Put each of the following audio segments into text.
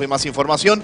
Más información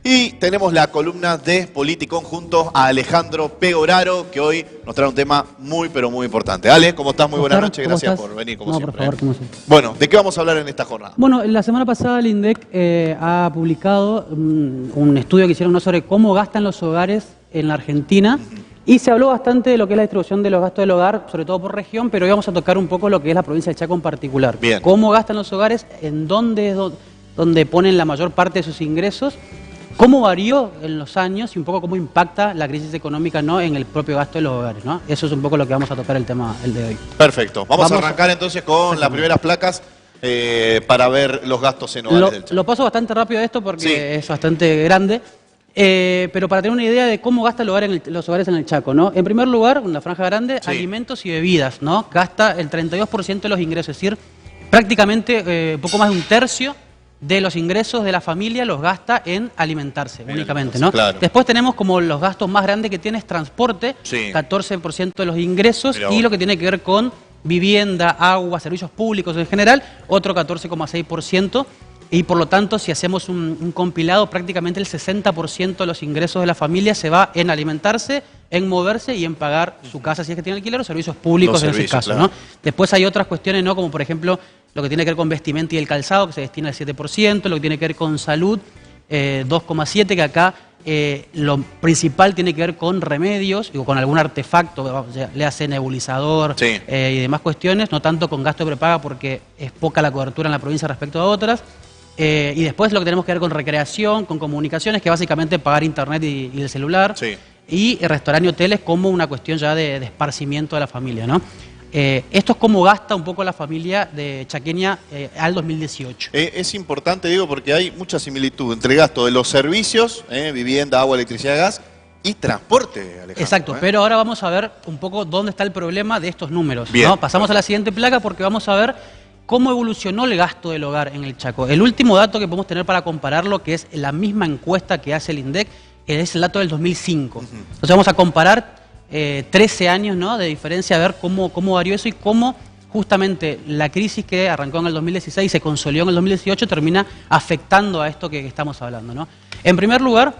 y tenemos la columna de Politicón junto a Alejandro Pegoraro, que hoy nos trae un tema muy pero muy importante. Ale, ¿cómo estás? Muy buenas noches, gracias por venir como siempre. Por favor, como siempre. Bueno, ¿de qué vamos a hablar en esta jornada? Bueno, la semana pasada el INDEC ha publicado un estudio que hicieron sobre cómo gastan los hogares en la Argentina y se habló bastante de lo que es la distribución de los gastos del hogar, sobre todo por región, pero hoy vamos a tocar un poco lo que es la provincia de Chaco en particular. Bien. Cómo gastan los hogares, en dónde donde ponen la mayor parte de sus ingresos, cómo varió en los años y un poco cómo impacta la crisis económica, ¿no?, en el propio gasto de los hogares, ¿no? Eso es un poco lo que vamos a tocar el de hoy. Perfecto. Vamos a arrancar entonces con las primeras placas para ver los gastos en hogares del Chaco. Lo paso bastante rápido esto porque es bastante grande, pero para tener una idea de cómo gasta los hogares en el Chaco, ¿no? En primer lugar, una franja grande, alimentos y bebidas, ¿no? Gasta el 32% de los ingresos, es decir, prácticamente poco más de un tercio de los ingresos de la familia los gasta en alimentarse únicamente, ¿no? Claro. Después tenemos como los gastos más grandes que tiene es transporte, 14% de los ingresos, y lo que tiene que ver con vivienda, agua, servicios públicos en general, otro 14,6%, y por lo tanto si hacemos un compilado, prácticamente el 60% de los ingresos de la familia se va en alimentarse, en moverse y en pagar su casa si es que tiene alquiler o servicios públicos en ese caso, ¿no? Después hay otras cuestiones, ¿no?, como por ejemplo lo que tiene que ver con vestimenta y el calzado, que se destina al 7%, lo que tiene que ver con salud, 2,7%, que acá lo principal tiene que ver con remedios, o con algún artefacto, le hace nebulizador y demás cuestiones, no tanto con gasto de prepaga porque es poca la cobertura en la provincia respecto a otras. Y después lo que tenemos que ver con recreación, con comunicaciones, que básicamente pagar internet y el celular, y restaurante y hoteles como una cuestión ya de esparcimiento de la familia, ¿no? Esto es cómo gasta un poco la familia de chaqueña al 2018. Es importante, digo, porque hay mucha similitud entre el gasto de los servicios, vivienda, agua, electricidad, gas, y transporte, Alejandro. Exacto, pero ahora vamos a ver un poco dónde está el problema de estos números, ¿no? Pasamos a la siguiente placa porque vamos a ver cómo evolucionó el gasto del hogar en el Chaco. El último dato que podemos tener para compararlo, que es la misma encuesta que hace el INDEC, es el dato del 2005. Entonces vamos a comparar 13 años, ¿no?, de diferencia, a ver cómo varió eso y cómo justamente la crisis que arrancó en el 2016 y se consolidó en el 2018 termina afectando a esto que estamos hablando, ¿no? En primer lugar,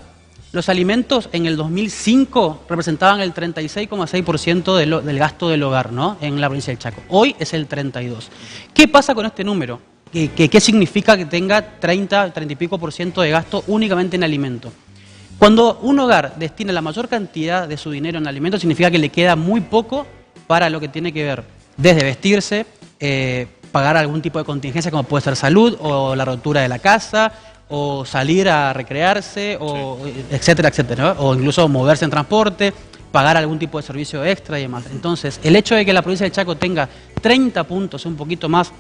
los alimentos en el 2005 representaban el 36,6% del gasto del hogar, ¿no?, en la provincia del Chaco. Hoy es el 32%. ¿Qué pasa con este número? ¿Qué significa que tenga 30 y pico por ciento de gasto únicamente en alimentos? Cuando un hogar destina la mayor cantidad de su dinero en alimentos, significa que le queda muy poco para lo que tiene que ver desde vestirse, pagar algún tipo de contingencia como puede ser salud o la rotura de la casa, o salir a recrearse, o etcétera, etcétera, ¿no? O incluso moverse en transporte, pagar algún tipo de servicio extra y demás. Entonces, el hecho de que la provincia del Chaco tenga 30 puntos, un poquito más,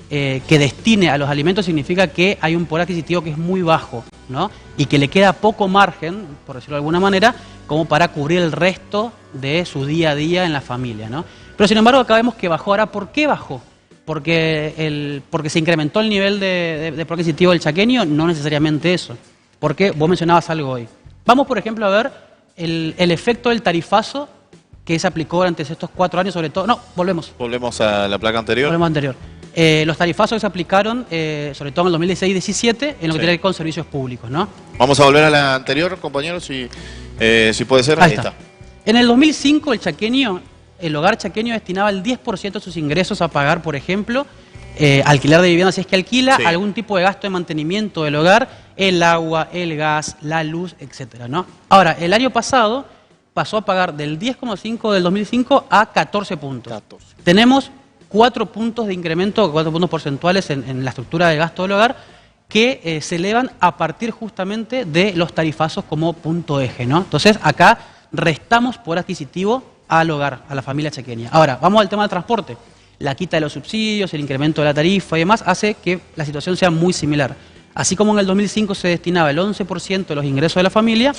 que destine a los alimentos, significa que hay un poder adquisitivo que es muy bajo, ¿no?, y que le queda poco margen, por decirlo de alguna manera, como para cubrir el resto de su día a día en la familia, ¿no? Pero sin embargo acá vemos que bajó. Ahora, ¿por qué bajó? Porque se incrementó el nivel de poder adquisitivo del chaqueño, no necesariamente eso. Porque vos mencionabas algo hoy. Vamos, por ejemplo, a ver el efecto del tarifazo que se aplicó durante estos 4 años, sobre todo. No, volvemos. Volvemos a la placa anterior. Volvemos anterior. Los tarifazos que se aplicaron, sobre todo en el 2016-17, en lo que tiene que ver con servicios públicos, ¿no? Vamos a volver a la anterior, compañeros, si puede ser. Ahí está. En el 2005 el hogar chaqueño destinaba el 10% de sus ingresos a pagar, por ejemplo, alquiler de vivienda si es que alquila, algún tipo de gasto de mantenimiento del hogar, el agua, el gas, la luz, etcétera, ¿no? Ahora, el año pasado pasó a pagar del 10,5 del 2005 a 14 puntos. Tenemos 4 puntos de incremento, 4 puntos porcentuales en la estructura de gasto del hogar que se elevan a partir justamente de los tarifazos como punto eje, ¿no? Entonces acá restamos poder adquisitivo al hogar, a la familia chaqueña. Ahora, vamos al tema del transporte. La quita de los subsidios, el incremento de la tarifa y demás hace que la situación sea muy similar. Así como en el 2005 se destinaba el 11% de los ingresos de la familia,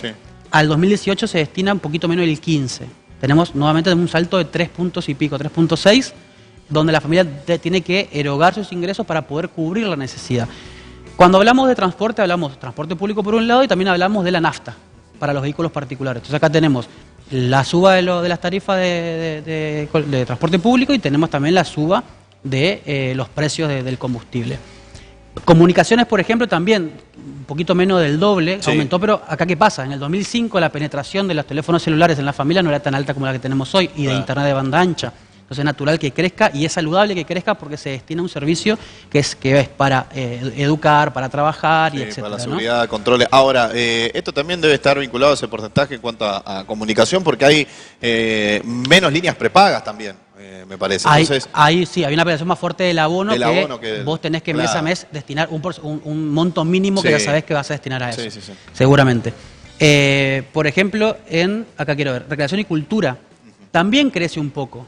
al 2018 se destina un poquito menos del 15%. Tenemos nuevamente un salto de 3 puntos y pico, 3,6%, donde la familia tiene que erogar sus ingresos para poder cubrir la necesidad. Cuando hablamos de transporte, hablamos de transporte público por un lado y también hablamos de la nafta para los vehículos particulares. Entonces acá tenemos la suba de las tarifas de transporte público y tenemos también la suba de los precios del combustible. Comunicaciones, por ejemplo, también un poquito menos del doble, sí, aumentó, pero acá ¿qué pasa? En el 2005 la penetración de los teléfonos celulares en la familia no era tan alta como la que tenemos hoy, y de internet de banda ancha. Entonces es natural que crezca y es saludable que crezca porque se destina a un servicio que es para educar, para trabajar y etcétera. Para la seguridad, ¿no? Controles. Ahora, esto también debe estar vinculado a ese porcentaje en cuanto a comunicación, porque hay menos líneas prepagas también, me parece. Entonces, sí, hay una penetración más fuerte del abono, que vos tenés que mes a mes destinar un monto mínimo que ya sabés que vas a destinar a eso, seguramente. Por ejemplo, acá quiero ver, recreación y cultura, también crece un poco.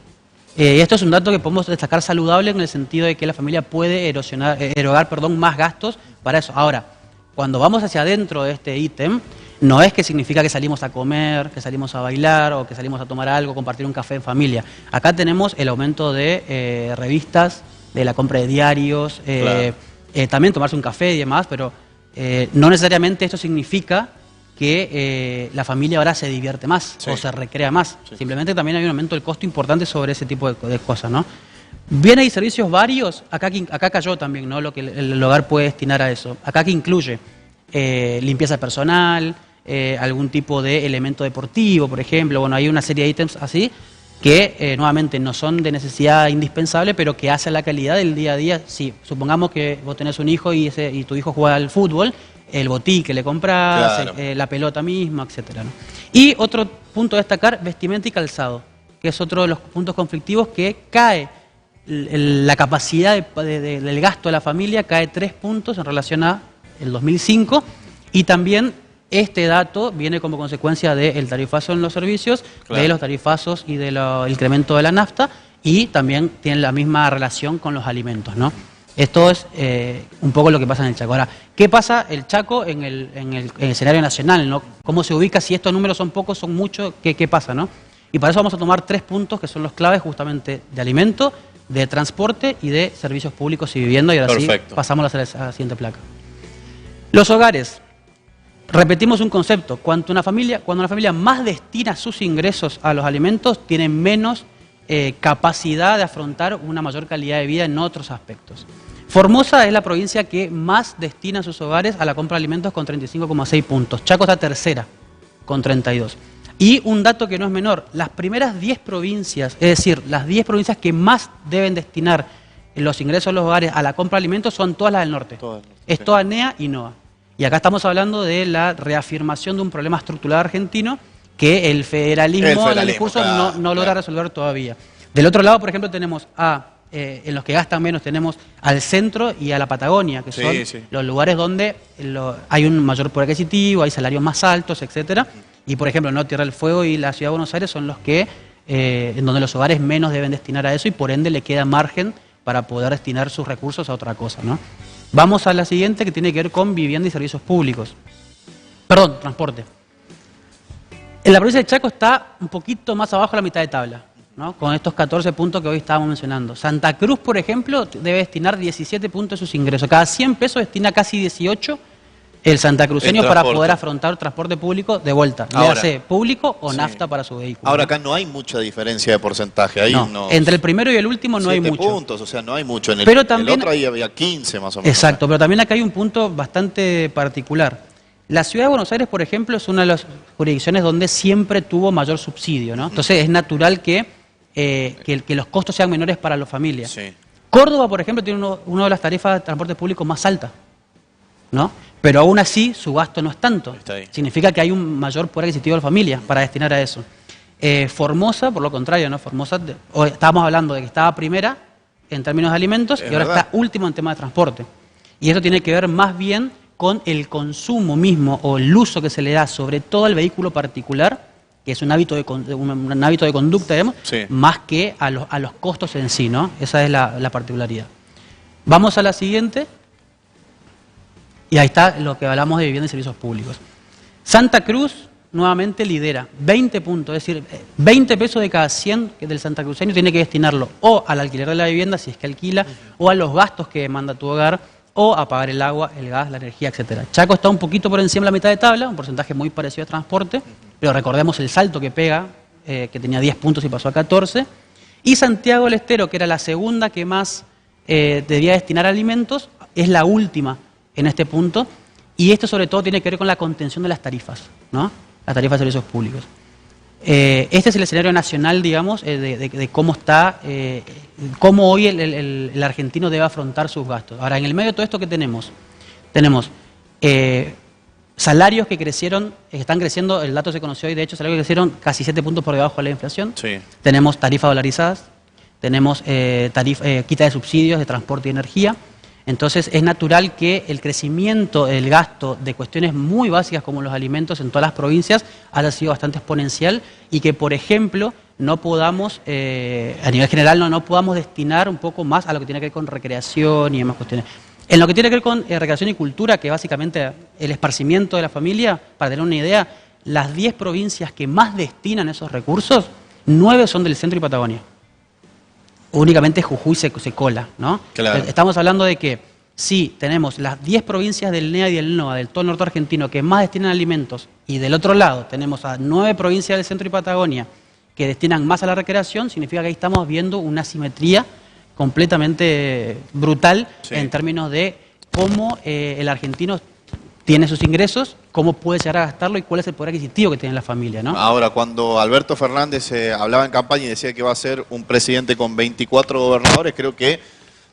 Y esto es un dato que podemos destacar saludable en el sentido de que la familia puede erogar más gastos para eso. Ahora, cuando vamos hacia adentro de este ítem, no es que significa que salimos a comer, que salimos a bailar o que salimos a tomar algo, compartir un café en familia. Acá tenemos el aumento de revistas, de la compra de diarios, también tomarse un café y demás, pero no necesariamente esto significa que la familia ahora se divierte más o se recrea más. Simplemente también hay un aumento del costo importante sobre ese tipo de cosas, ¿no? Bienes y servicios varios, acá cayó también, ¿no? Lo que el hogar puede destinar a eso. Acá que incluye limpieza personal, algún tipo de elemento deportivo, por ejemplo. Bueno, hay una serie de ítems así que nuevamente no son de necesidad indispensable, pero que hacen la calidad del día a día. Si supongamos que vos tenés un hijo y tu hijo juega al fútbol, el botín que le compras, la pelota misma, etcétera, ¿no? Y otro punto a destacar, vestimenta y calzado, que es otro de los puntos conflictivos que cae, la capacidad del gasto de la familia cae 3 puntos en relación a el 2005, y también este dato viene como consecuencia del tarifazo en los servicios, de los tarifazos y del incremento de la nafta, y también tiene la misma relación con los alimentos, ¿no? Esto es un poco lo que pasa en el Chaco. Ahora, ¿qué pasa el Chaco en el escenario nacional, ¿no? ¿Cómo se ubica? Si estos números son pocos, son muchos, ¿qué pasa, no? Y para eso vamos a tomar 3 puntos que son los claves justamente de alimento, de transporte y de servicios públicos y vivienda. Y ahora sí pasamos a la siguiente placa. Los hogares. Repetimos un concepto. Cuando una familia más destina sus ingresos a los alimentos, tiene menos capacidad de afrontar una mayor calidad de vida en otros aspectos. Formosa es la provincia que más destina sus hogares a la compra de alimentos con 35,6 puntos. Chaco está tercera con 32. Y un dato que no es menor, las primeras 10 provincias, es decir, las 10 provincias que más deben destinar los ingresos de los hogares a la compra de alimentos son todas las del norte. Es toda NEA y NOA. Y acá estamos hablando de la reafirmación de un problema estructural argentino que el federalismo en el discurso no logra resolver todavía. Del otro lado, por ejemplo, tenemos en los que gastan menos, tenemos al centro y a la Patagonia, que son los lugares donde hay un mayor poder adquisitivo, hay salarios más altos, etcétera. Y, por ejemplo, ¿no? Tierra del Fuego y la Ciudad de Buenos Aires son los que en donde los hogares menos deben destinar a eso, y por ende le queda margen para poder destinar sus recursos a otra cosa, ¿no? Vamos a la siguiente, que tiene que ver con vivienda y servicios públicos. Perdón, transporte. En la provincia de Chaco está un poquito más abajo de la mitad de tabla, ¿no? Con estos 14 puntos que hoy estábamos mencionando. Santa Cruz, por ejemplo, debe destinar 17 puntos de sus ingresos. Cada 100 pesos destina casi 18 el santacruceño para poder afrontar transporte público de vuelta, ya sea público o nafta para su vehículo. Ahora, acá no hay mucha diferencia de porcentaje. Hay entre el primero y el último no hay mucho. 7 puntos, o sea, no hay mucho. En el otro ahí había 15 más o menos. Exacto, pero también acá hay un punto bastante particular. La Ciudad de Buenos Aires, por ejemplo, es una de las jurisdicciones donde siempre tuvo mayor subsidio, ¿no? Entonces es natural que los costos sean menores para las familias. Córdoba, por ejemplo, tiene una de las tarifas de transporte público más altas, ¿no? Pero aún así su gasto no es tanto. Significa que hay un mayor poder adquisitivo de la familia para destinar a eso. Formosa, por lo contrario, ¿no? Formosa, estábamos hablando de que estaba primera en términos de alimentos y ahora está último en tema de transporte. Y eso tiene que ver más bien con el consumo mismo o el uso que se le da sobre todo al vehículo particular, que es un hábito de conducta, digamos, más que a los costos en sí, ¿no? Esa es la particularidad. Vamos a la siguiente. Y ahí está lo que hablamos de vivienda y servicios públicos. Santa Cruz nuevamente lidera, 20 puntos, es decir, 20 pesos de cada 100 del santacruceño tiene que destinarlo o al alquiler de la vivienda, si es que alquila, o a los gastos que demanda tu hogar, o a pagar el agua, el gas, la energía, etcétera. Chaco está un poquito por encima de la mitad de tabla, un porcentaje muy parecido a transporte, pero recordemos el salto que pega, que tenía 10 puntos y pasó a 14. Y Santiago del Estero, que era la segunda que más debía destinar a alimentos, es la última en este punto, y esto sobre todo tiene que ver con la contención de las tarifas, ¿no? Las tarifas de servicios públicos. Este es el escenario nacional, digamos, de cómo está, cómo hoy el argentino debe afrontar sus gastos. Ahora, en el medio de todo esto que tenemos salarios que crecieron, están creciendo, el dato se conoció hoy, de hecho, salarios que crecieron casi 7 puntos por debajo de la inflación. Sí. Tenemos tarifas dolarizadas, tenemos quita de subsidios de transporte y energía. Entonces es natural que el crecimiento del gasto de cuestiones muy básicas como los alimentos en todas las provincias haya sido bastante exponencial y que, por ejemplo, no podamos, a nivel general, no podamos destinar un poco más a lo que tiene que ver con recreación y demás cuestiones. En lo que tiene que ver con recreación y cultura, que básicamente el esparcimiento de la familia, para tener una idea, las 10 provincias que más destinan esos recursos, 9 son del centro y Patagonia. Únicamente Jujuy se cola, ¿no? Claro. Estamos hablando de que sí, tenemos las 10 provincias del NEA y del NOA, del todo norte argentino, que más destinan alimentos, y del otro lado tenemos a 9 provincias del centro y Patagonia que destinan más a la recreación, significa que ahí estamos viendo una asimetría completamente brutal, sí, en términos de cómo el argentino tiene sus ingresos, cómo puede llegar a gastarlo y cuál es el poder adquisitivo que tiene la familia, ¿no? Ahora, cuando Alberto Fernández hablaba en campaña y decía que va a ser un presidente con 24 gobernadores, creo que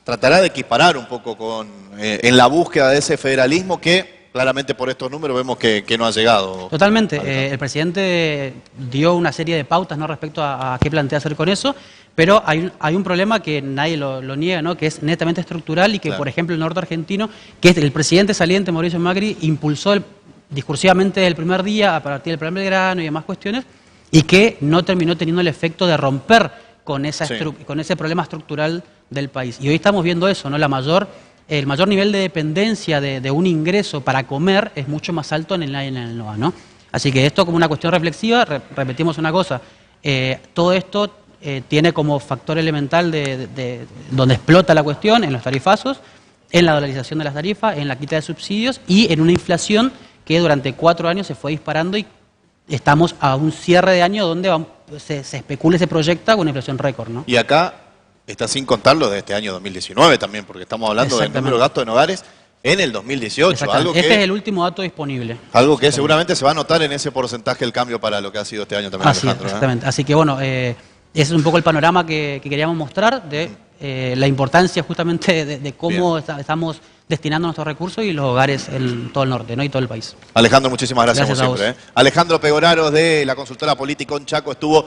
tratará de equiparar un poco en la búsqueda de ese federalismo que claramente por estos números vemos que no ha llegado. Totalmente. El presidente dio una serie de pautas, ¿no?, respecto a qué plantea hacer con eso, pero hay un problema que nadie lo niega, ¿no?, que es netamente estructural y que, claro, por ejemplo, el norte argentino, que el presidente saliente, Mauricio Macri, impulsó discursivamente el primer día a partir del Plan Belgrano y demás cuestiones, y que no terminó teniendo el efecto de romper con ese problema estructural del país. Y hoy estamos viendo eso, ¿no? El mayor nivel de dependencia de un ingreso para comer es mucho más alto en el NOA, ¿no? Así que esto, como una cuestión reflexiva, repetimos una cosa, todo esto tiene como factor elemental de donde explota la cuestión en los tarifazos, en la dolarización de las tarifas, en la quita de subsidios y en una inflación que durante 4 años se fue disparando y estamos a un cierre de año donde se especula y se proyecta con una inflación récord, ¿no? Y acá está sin contar lo de este año 2019 también, porque estamos hablando del número de gastos en hogares en el 2018. Algo este es el último dato disponible. Algo que seguramente se va a notar en ese porcentaje el cambio para lo que ha sido este año también, Alejandro. Exactamente. Así que bueno, ese es un poco el panorama que queríamos mostrar de la importancia justamente de cómo estamos destinando nuestros recursos y los hogares en todo el norte, ¿no?, y todo el país. Alejandro, muchísimas gracias como siempre. Alejandro Pegoraro, de la consultora Politicón Chaco, estuvo